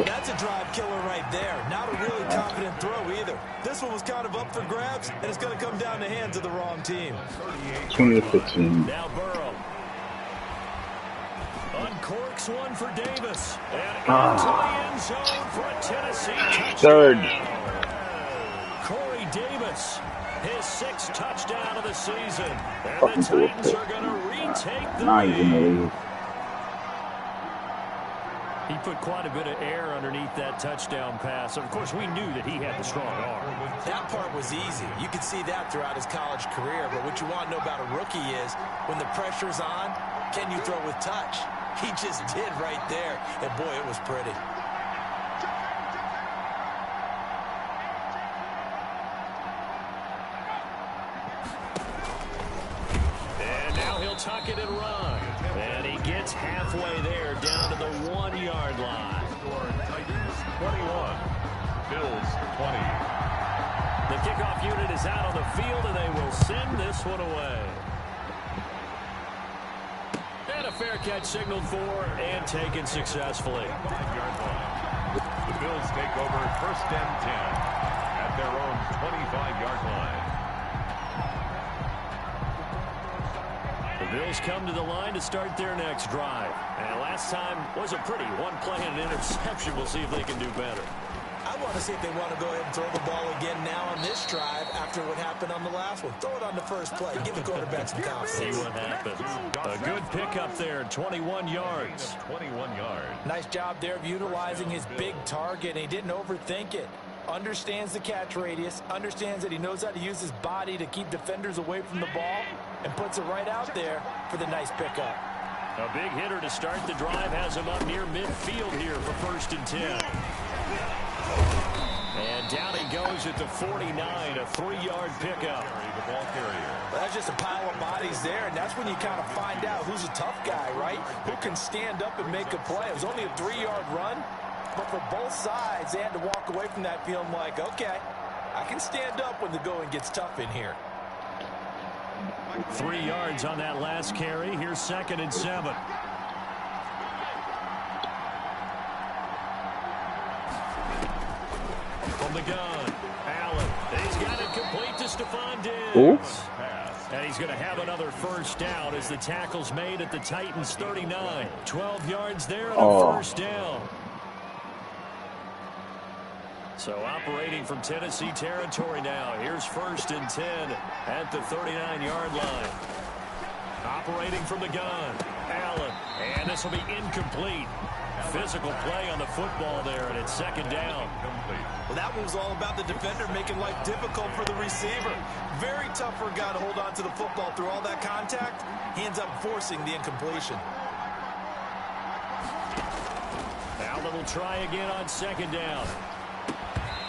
Speaker 3: That's a drive killer right there. Not a really confident throw either. This one was kind of up for grabs, and it's going to come down the hands of the wrong team.
Speaker 2: 20-15.
Speaker 1: Now Burrow. Uncorks one for Davis. And into the end zone for a Tennessee touchdown.
Speaker 2: 3rd.
Speaker 1: Corey Davis, his 6th touchdown of the season. And the Titans are going to retake the lead. He put quite a bit of air underneath that touchdown pass. Of course, we knew that he had the strong arm.
Speaker 3: That part was easy. You could see that throughout his college career. But what you want to know about a rookie is when the pressure's on, can you throw with touch? He just did right there. And, boy, it was pretty.
Speaker 1: Tuck it and run. And he gets halfway there down to the 1-yard line.
Speaker 4: Titans 21. Bills 20.
Speaker 1: The kickoff unit is out on the field, and they will send this one away. And a fair catch signaled for and taken successfully.
Speaker 4: 5-yard line. The Bills take over 1st and 10 at their own 25-yard line.
Speaker 1: Bills come to the line to start their next drive. And last time was a pretty one play and an interception. We'll see if they can do better.
Speaker 3: I want to see if they want to go ahead and throw the ball again now on this drive after what happened on the last one. Throw it on the first play. Give the quarterback some confidence.
Speaker 1: See what happens. A good pickup there, 21 yards.
Speaker 4: 21 yards.
Speaker 3: Nice job there of utilizing his big target. He didn't overthink it. Understands the catch radius, understands that he knows how to use his body to keep defenders away from the ball, and puts it right out there for the nice pickup.
Speaker 1: A big hitter to start the drive has him up near midfield here for 1st and 10. And down he goes at the 49, a 3-yard pickup.
Speaker 3: Well, that's just a pile of bodies there, and that's when you kind of find out who's a tough guy, right? Who can stand up and make a play. It was only a 3-yard run, but for both sides, they had to walk away from that feeling like, okay, I can stand up when the going gets tough in here.
Speaker 1: 3 yards on that last carry. Here's 2nd and 7. From the gun, Allen. He's got it complete to Stephon Diggs.
Speaker 2: Oops.
Speaker 1: And he's going to have another 1st down as the tackle's made at the Titans' 39. 12 yards there and a 1st down. So operating from Tennessee territory now. Here's 1st and 10 at the 39-yard line. Operating from the gun, Allen. And this will be incomplete. Physical play on the football there, and it's 2nd down.
Speaker 3: Well, that one was all about the defender making life difficult for the receiver. Very tough for a guy to hold on to the football through all that contact. He ends up forcing the incompletion.
Speaker 1: Allen will try again on 2nd down.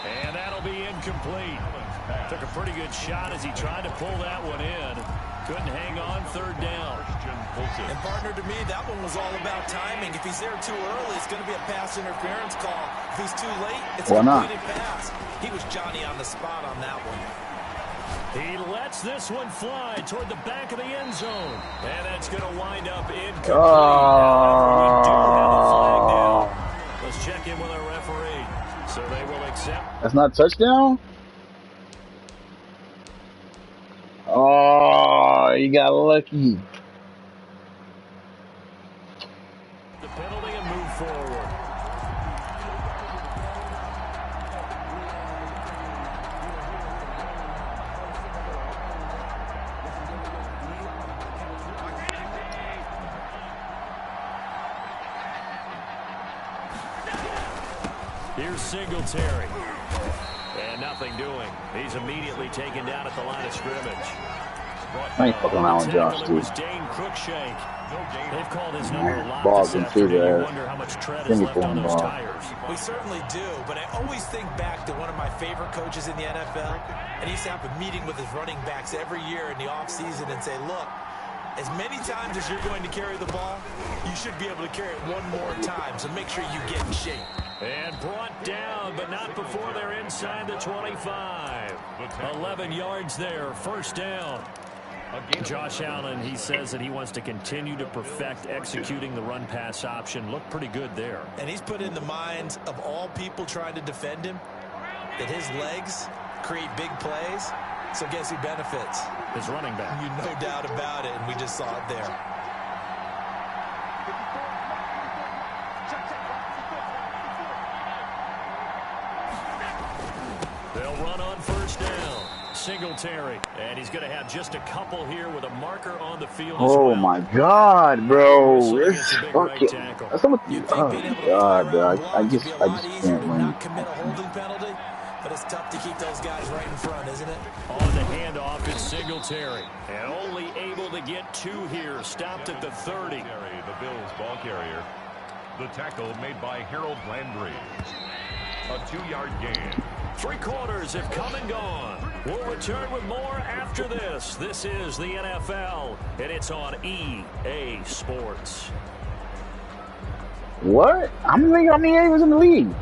Speaker 1: And that'll be incomplete. Took a pretty good shot as he tried to pull that one in. Couldn't hang on, 3rd down.
Speaker 3: And partner, to me, that one was all about timing. If he's there too early, it's going to be a pass interference call. If he's too late, it's a completed pass. He was Johnny on the spot on that one.
Speaker 1: He lets this one fly toward the back of the end zone. And that's going to wind up incomplete. However, we do have a flag now. Let's check in with our referee. So they will accept.
Speaker 2: That's not a touchdown? Oh, you got lucky.
Speaker 1: The penalty and move forward. Here's Singletary. And nothing doing. He's immediately taken down at the line of scrimmage.
Speaker 2: I ain't fucking around with Josh, dude.
Speaker 1: They've called his number a lot this afternoon. You wonder how much tread is left on those tires.
Speaker 3: We certainly do, but I always think back to one of my favorite coaches in the NFL, and he used to have a meeting with his running backs every year in the offseason and say, look, as many times as you're going to carry the ball, you should be able to carry it one more time, so make sure you get in shape.
Speaker 1: And brought down, but not before they're inside the 25. 11 yards there, 1st down. Josh Allen, he says that he wants to continue to perfect executing the run-pass option. Looked pretty good there.
Speaker 3: And he's put in the minds of all people trying to defend him that his legs create big plays. So guess who benefits?
Speaker 1: His running back.
Speaker 3: You no doubt about it, and we just saw it there.
Speaker 1: They'll run on 1st down. Singletary, and he's going to have just a couple here with a marker on the field as well.
Speaker 2: Oh my God, bro! It's fucking. That's so much. Oh my God, bro! I just can't win.
Speaker 3: Not commit a holding penalty, but it's tough to keep those guys right in front, isn't it?
Speaker 1: On the handoff is Singletary, and only able to get 2 here. Stopped at the 30.
Speaker 4: The Bills ball carrier. The tackle made by Harold Landry. A 2-yard gain.
Speaker 1: 3 quarters have come and gone. We'll return with more after this. This is the NFL, and it's on EA Sports.
Speaker 2: What? I mean, he was in the league.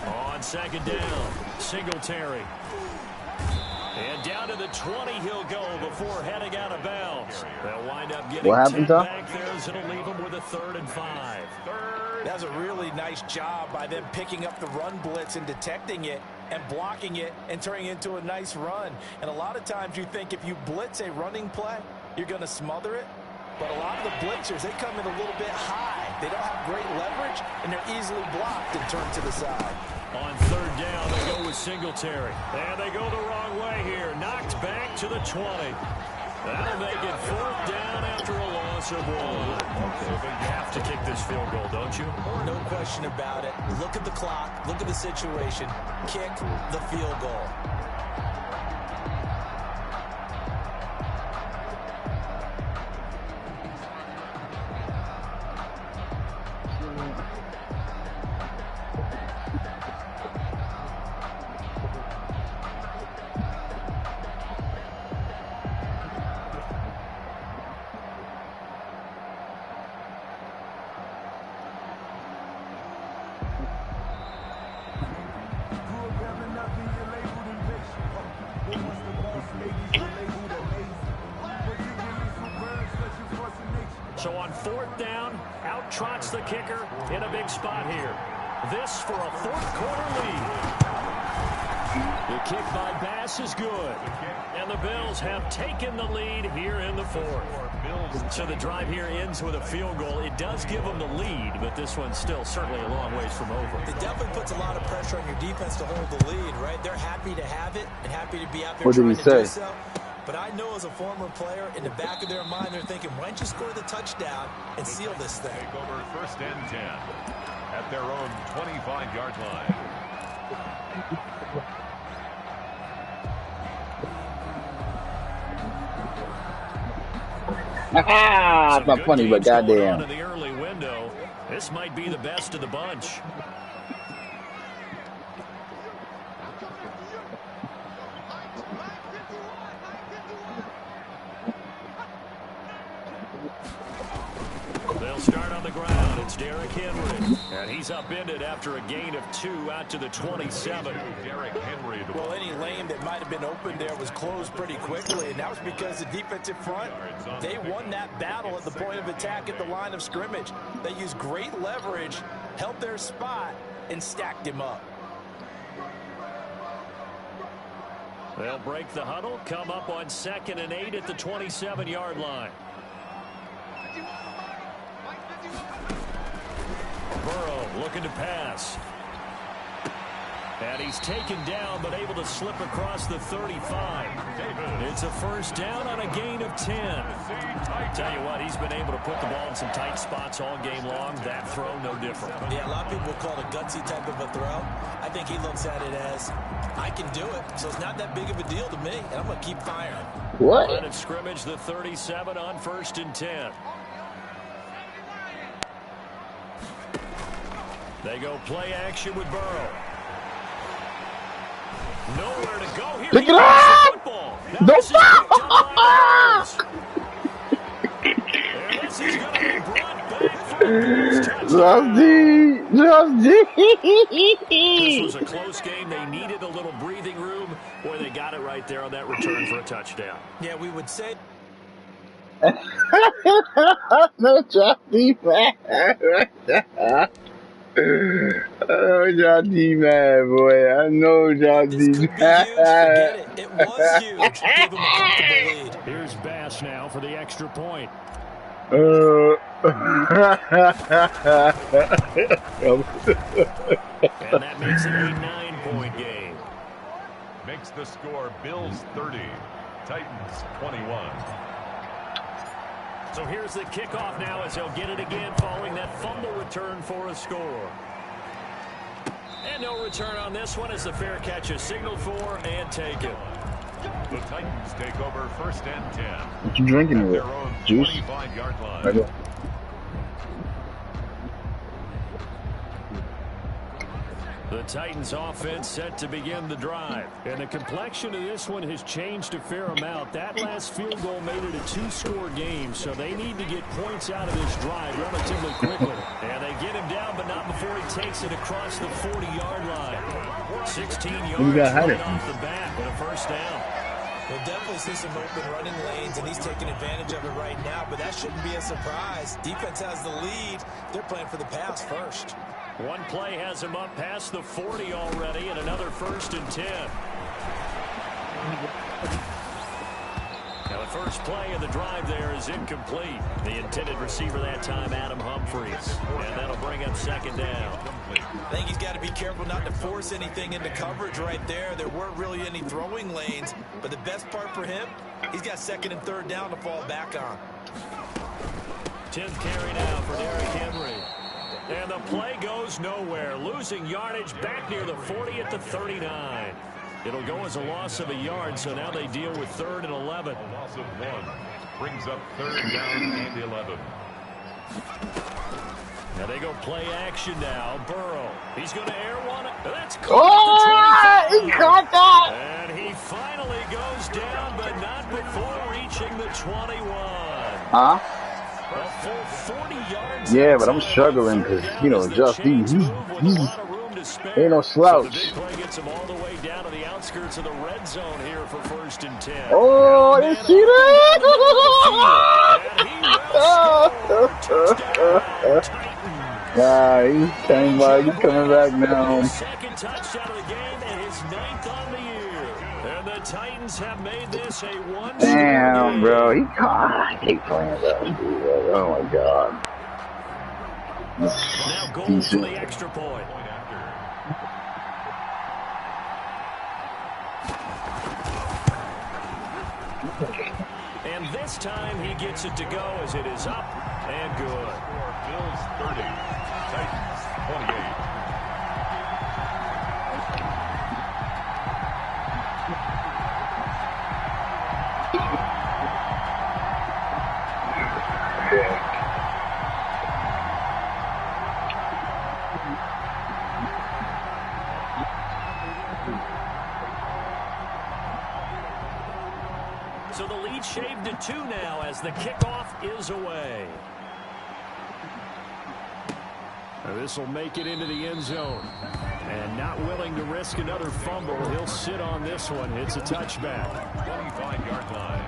Speaker 1: On 2nd down, Singletary. And down to the 20 he'll go before heading out of bounds. They'll wind up getting
Speaker 2: What happened,
Speaker 1: 10
Speaker 2: Tom?
Speaker 1: back there, as it'll leave them with a 3rd and 5.
Speaker 3: That was a really nice job by them picking up the run blitz and detecting it and blocking it and turning it into a nice run. And a lot of times you think if you blitz a running play, you're going to smother it. But a lot of the blitzers, they come in a little bit high. They don't have great leverage, and they're easily blocked and turned to the side.
Speaker 1: On 3rd down, they go with Singletary. And they go the wrong way here. Knocked back to the 20. That'll make it 4th down after a loss of 1. You have to kick this field goal, don't you?
Speaker 3: No question about it. Look at the clock. Look at the situation. Kick the field goal.
Speaker 1: So on 4th down, out trots the kicker in a big spot here. This for a 4th quarter lead. The kick by Bass is good. And the Bills have taken the lead here in the 4th. So the drive here ends with a field goal. It does give them the lead, but this one's still certainly a long ways from over.
Speaker 3: It definitely puts a lot of pressure on your defense to hold the lead, right? They're happy to have it and happy to be out there
Speaker 2: What did
Speaker 3: trying
Speaker 2: he
Speaker 3: to do
Speaker 2: say?
Speaker 3: so. But I know as a former player, in the back of their mind, they're thinking, why don't you score the touchdown and seal this thing?
Speaker 4: Take over 1st and 10 at their own 25-yard line.
Speaker 2: It's not funny, but goddamn.
Speaker 1: In the early window, this might be the best of the bunch. They'll start on the ground. It's Derrick Henry. And he's upended after a gain of 2 out to the 27.
Speaker 4: Derrick Henry.
Speaker 3: Well, any lane that might have been open there was closed pretty quickly, and that was because the defensive front, they won that battle at the point of attack at the line of scrimmage. They used great leverage, held their spot, and stacked him up.
Speaker 1: They'll break the huddle, come up on 2nd and 8 at the 27-yard line. Burrow looking to pass. And he's taken down, but able to slip across the 35. It's a 1st down on a gain of 10. Tell you what, he's been able to put the ball in some tight spots all game long. That throw, no different.
Speaker 3: Yeah, a lot of people call it a gutsy type of a throw. I think he looks at it as, I can do it, so it's not that big of a deal to me, and I'm going to keep firing.
Speaker 2: What?
Speaker 1: Line of scrimmage, the 37 on 1st and 10. They go play action with Burrow. Nowhere to go here.
Speaker 2: Pick it up! No foul!
Speaker 1: This is going to be brought back for a
Speaker 2: Just
Speaker 1: This was a close game. They needed a little breathing room. Boy, they got it right there on that return for a touchdown.
Speaker 3: Yeah, we would say.
Speaker 2: No, Johnny, man. Oh, Johnny, man, boy. I know Johnny, man.
Speaker 3: It was huge. Gave them a comfortable lead.
Speaker 1: Here's Bass now for the extra point.
Speaker 4: And
Speaker 1: that makes it a 9-point game.
Speaker 4: Makes the score Bills 30, Titans 21.
Speaker 1: So here's the kickoff now as he'll get it again following that fumble return for a score. And no return on this one as the fair catch is signaled for and taken.
Speaker 4: The Titans take over 1st and 10.
Speaker 2: What you drinking with? Juice?
Speaker 4: 25-yard line.
Speaker 2: Right.
Speaker 1: The Titans offense set to begin the drive. And the complexion of this one has changed a fair amount. That last field goal made it a 2-score game, so they need to get points out of this drive relatively quickly. And they get him down, but not before he takes it across the 40-yard line. 16 yards right off the bat with a 1st down.
Speaker 3: We'll definitely see some open running lanes, and he's taking advantage of it right now, but that shouldn't be a surprise. Defense has the lead. They're playing for the pass first.
Speaker 1: One play has him up past the 40 already, and another 1st and 10. Now the first play of the drive there is incomplete. The intended receiver that time, Adam Humphries. And that'll bring up 2nd down.
Speaker 3: I think he's got to be careful not to force anything into coverage right there. There weren't really any throwing lanes, but the best part for him, he's got 2nd and 3rd down to fall back on.
Speaker 1: 10th carry now for Derrick Henry. And the play goes nowhere. Losing yardage back near the 40 at the 39. It'll go as a loss of a yard, so now they deal with 3rd and 11.
Speaker 4: A loss of 1 brings up 3rd down and 11.
Speaker 1: Now they go play action now. Burrow. He's going to air one. That's
Speaker 2: caught. He caught that.
Speaker 1: And he finally goes down, but not before reaching the 21.
Speaker 2: Huh?
Speaker 1: A full 40 yards.
Speaker 2: Yeah, but I'm struggling because, you know, just he's ain't no slouch.
Speaker 1: So the big play gets him all the way down to the outskirts of the red zone here for 1st and 10.
Speaker 2: Oh, I didn't see that. Nah, he's coming back. He's coming back now.
Speaker 1: 2nd touchdown of the game and his 9th on the year. And the Titans have made this a 1-score
Speaker 2: Damn,
Speaker 1: game.
Speaker 2: bro. He caught. I hate playing that dude. Oh my god.
Speaker 1: Now goal for the extra point. And this time he gets it to go as it is up and good.
Speaker 4: Bills 30, Titans 28.
Speaker 1: So the lead shaved to 2 now as the kickoff is away. This will make it into the end zone. And not willing to risk another fumble, he'll sit on this one. It's a touchback.
Speaker 4: 25-yard line.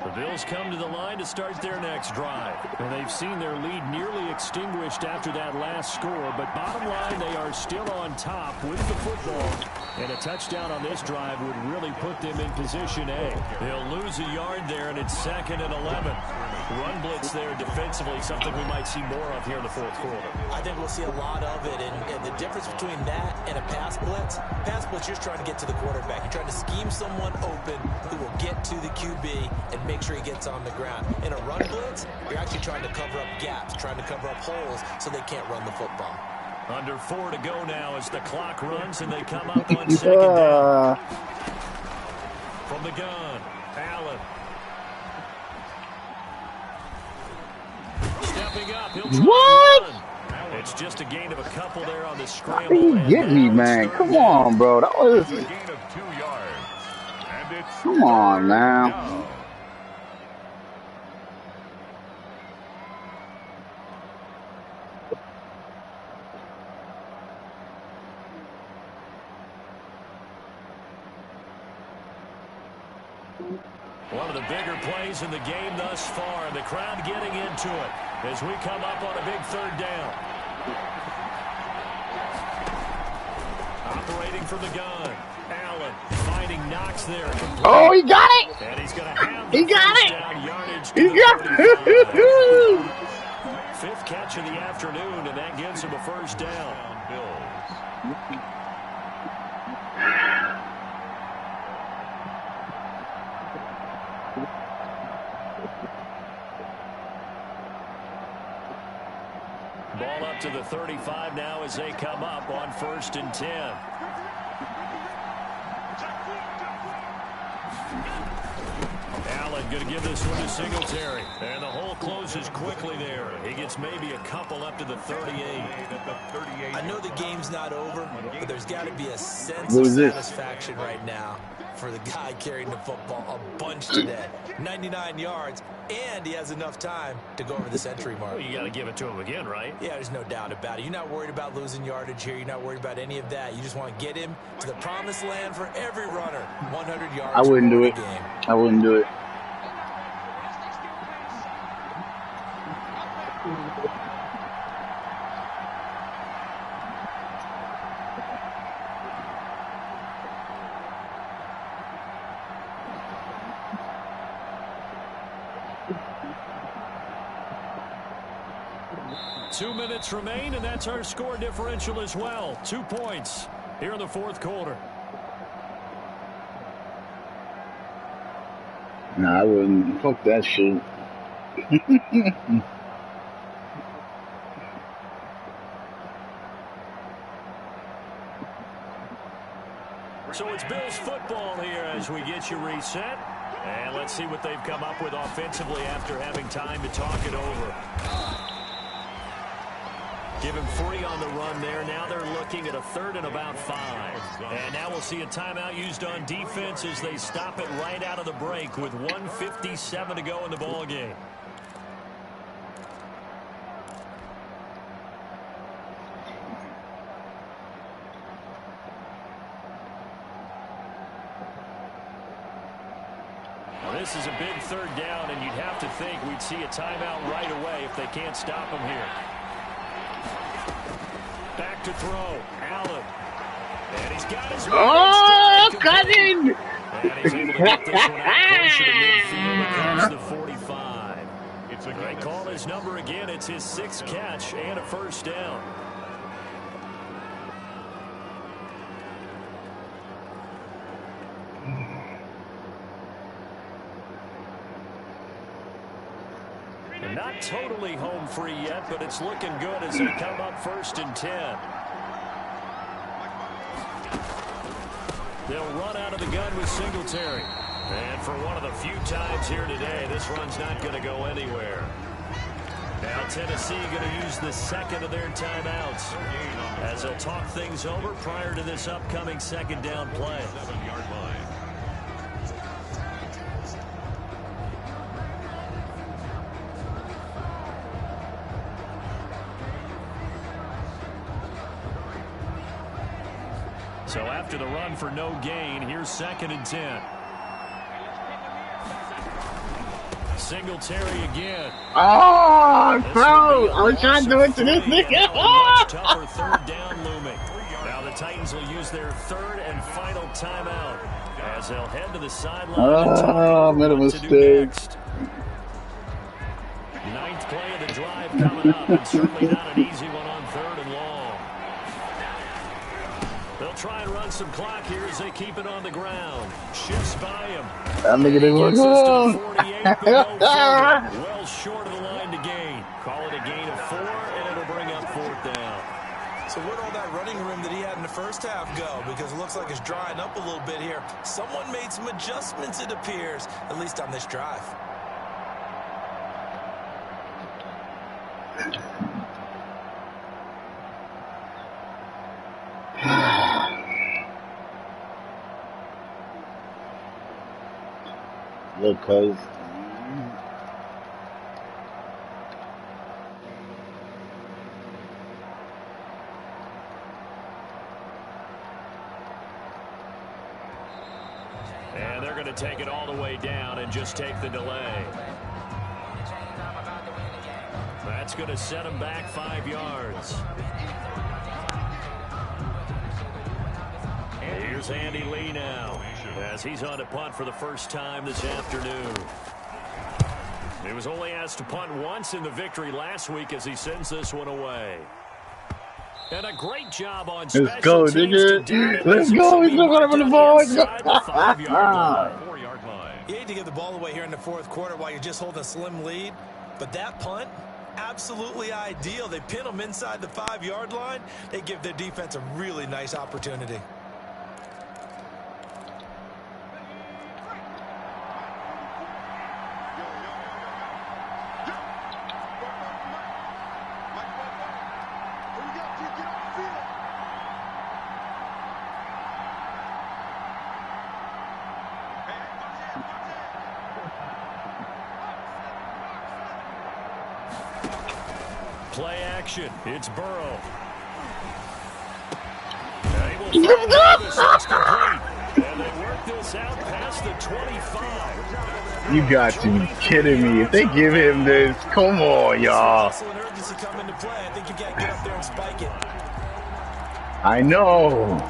Speaker 1: The Bills come to the line to start their next drive. And they've seen their lead nearly extinguished after that last score. But bottom line, they are still on top with the football. And a touchdown on this drive would really put them in position A. They'll lose a yard there, and it's 2nd and 11. Run blitz there defensively, something we might see more of here in the 4th quarter.
Speaker 3: I think we'll see a lot of it, and the difference between that and a pass blitz, you're just trying to get to the quarterback. You're trying to scheme someone open who will get to the QB and make sure he gets on the ground. In a run blitz, you're actually trying to cover up gaps, trying to cover up holes so they can't run the football.
Speaker 1: Under 4 to go now as the clock runs and they come up on 2nd down. From the gun, Allen. Stepping up, he'll try
Speaker 2: What?
Speaker 1: It's just a gain of a couple there on the
Speaker 2: How
Speaker 1: scramble.
Speaker 2: did he get me, man? Come on, bro. That was...
Speaker 4: A gain of 2 yards. And it's
Speaker 2: Come on, man.
Speaker 1: One of the bigger plays in the game thus far. The crowd getting into it as we come up on a big 3rd down. Operating from the gun. Allen finding Knox there.
Speaker 2: Oh, he got it.
Speaker 1: And he's going to have
Speaker 2: He got it.
Speaker 1: down yardage.
Speaker 2: He got it.
Speaker 1: 5th catch of the afternoon, and that gives him a 1st down. Bills. Ball up to the 35 now as they come up on 1st and 10. Allen Allen going to give this one to Singletary. And the hole closes quickly there. He gets maybe a couple up to the 38.
Speaker 3: I know the game's not over, but there's got to be a sense of satisfaction right now for the guy carrying the football a bunch today. 99 yards, and he has enough time to go over the century mark.
Speaker 1: Well, you got to give it to him again, right?
Speaker 3: Yeah, there's no doubt about it. You're not worried about losing yardage here. You're not worried about any of that. You just want to get him to the promised land for every runner. 100 yards.
Speaker 2: I wouldn't do it. I wouldn't do it.
Speaker 1: Two minutes remain, and that's our score differential as well. 2 points here in the fourth quarter.
Speaker 2: Nah, I wouldn't. Fuck that shit.
Speaker 1: So it's Bills football here as we get you reset. And let's see what they've come up with offensively after having time to talk it over. Give him 3 on the run there. Now they're looking at a 3rd and about 5. And now we'll see a timeout used on defense as they stop it right out of the break with 1:57 to go in the ballgame. Well, this is a big 3rd down, and you'd have to think we'd see a timeout right away if they can't stop him here. Back to throw. Allen. And he's got his...
Speaker 2: Oh, cutting!
Speaker 1: And he's able to get this one out closer to midfield across the 45. They call his number again. It's his 6th catch and a 1st down. And not totally home free yet, but it's looking good as they come up 1st and 10. They'll run out of the gun with Singletary. And for one of the few times here today, this run's not going to go anywhere. Now Tennessee going to use the 2nd of their timeouts as they'll talk things over prior to this upcoming 2nd down play.
Speaker 4: 7-yard line.
Speaker 1: So after the run for no gain, here's 2nd and 10. Singletary again.
Speaker 2: Oh, bro! I was trying to do it to this nigga.
Speaker 1: Much tougher 3rd down looming. Now the Titans will use their 3rd and final timeout as they'll head to the sideline.
Speaker 2: Oh, made a mistake.
Speaker 1: 9th play of the drive coming up, and certainly not an easy one on 3rd and long. They'll try and run some clock here as they keep it on the ground. Shifts by him.
Speaker 2: That nigga didn't work.
Speaker 1: Well short of the line to gain. Call it a gain of 4, and it'll bring up 4th down.
Speaker 3: So where'd all that running room that he had in the first half go? Because it looks like it's drying up a little bit here. Someone made some adjustments, it appears, at least on this drive.
Speaker 2: Look, cuz.
Speaker 1: And they're going to take it all the way down and just take the delay. That's going to set them back 5 yards. Here's Andy Lee now as he's on to punt for the first time this afternoon. He was only asked to punt once in the victory last week as he sends this one away. And a great job on special
Speaker 2: Let's go, nigga. Let's go. He's not going to run the ball.
Speaker 4: 4-yard line.
Speaker 3: You hate to give the ball away here in the fourth quarter while you're just holding a slim lead, but that punt, absolutely ideal. They pin them inside the 5-yard line. They give their defense a really nice opportunity.
Speaker 1: Play action. It's Burrow. They will find Davis. It's complete. And they work this out past the 25.
Speaker 2: You got to be kidding me. If they give him this, come on, y'all.
Speaker 3: I think you got to get up there and spike it.
Speaker 2: I know.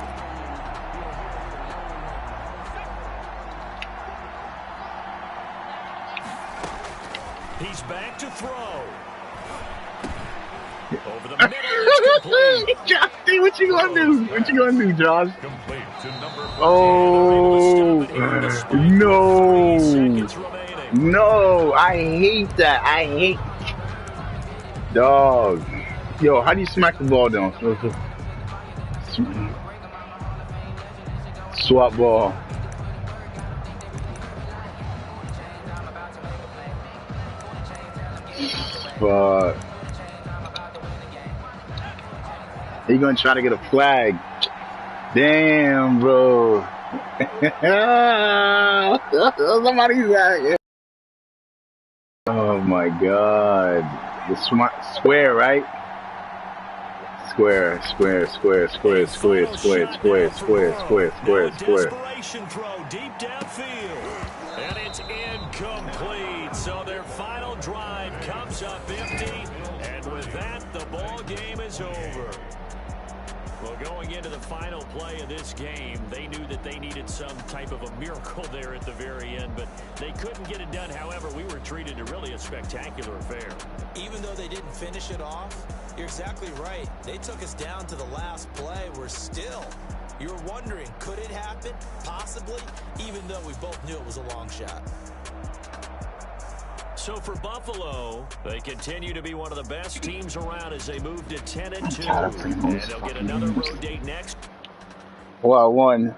Speaker 1: He's back to throw. Over the middle, it's complete.
Speaker 2: Josh, what you gonna do? What you gonna do, Josh?
Speaker 4: Complete to number 14.
Speaker 2: Oh, no. No, I hate that. I hate. Dog. Yo, how do you smack the ball down? Swap ball. Fuck. He gonna try to get a flag. Damn, bro. Somebody's back. Oh my god. The square, right? Square.
Speaker 1: Desperation throw deep downfield. And it's incomplete. So their final drive comes up empty. And with that, the ball game is over. Well, going into the final play of this game, they knew that they needed some type of a miracle there at the very end, but they couldn't get it done. However, we were treated to really a spectacular affair.
Speaker 3: Even though they didn't finish it off, you're exactly right. They took us down to the last play. We're still, you were wondering, could it happen? Possibly, even though we both knew it was a long shot.
Speaker 1: So for Buffalo, they continue to be one of the best teams around as they move to 10-2. And they'll get another road date next.
Speaker 2: Well, I won.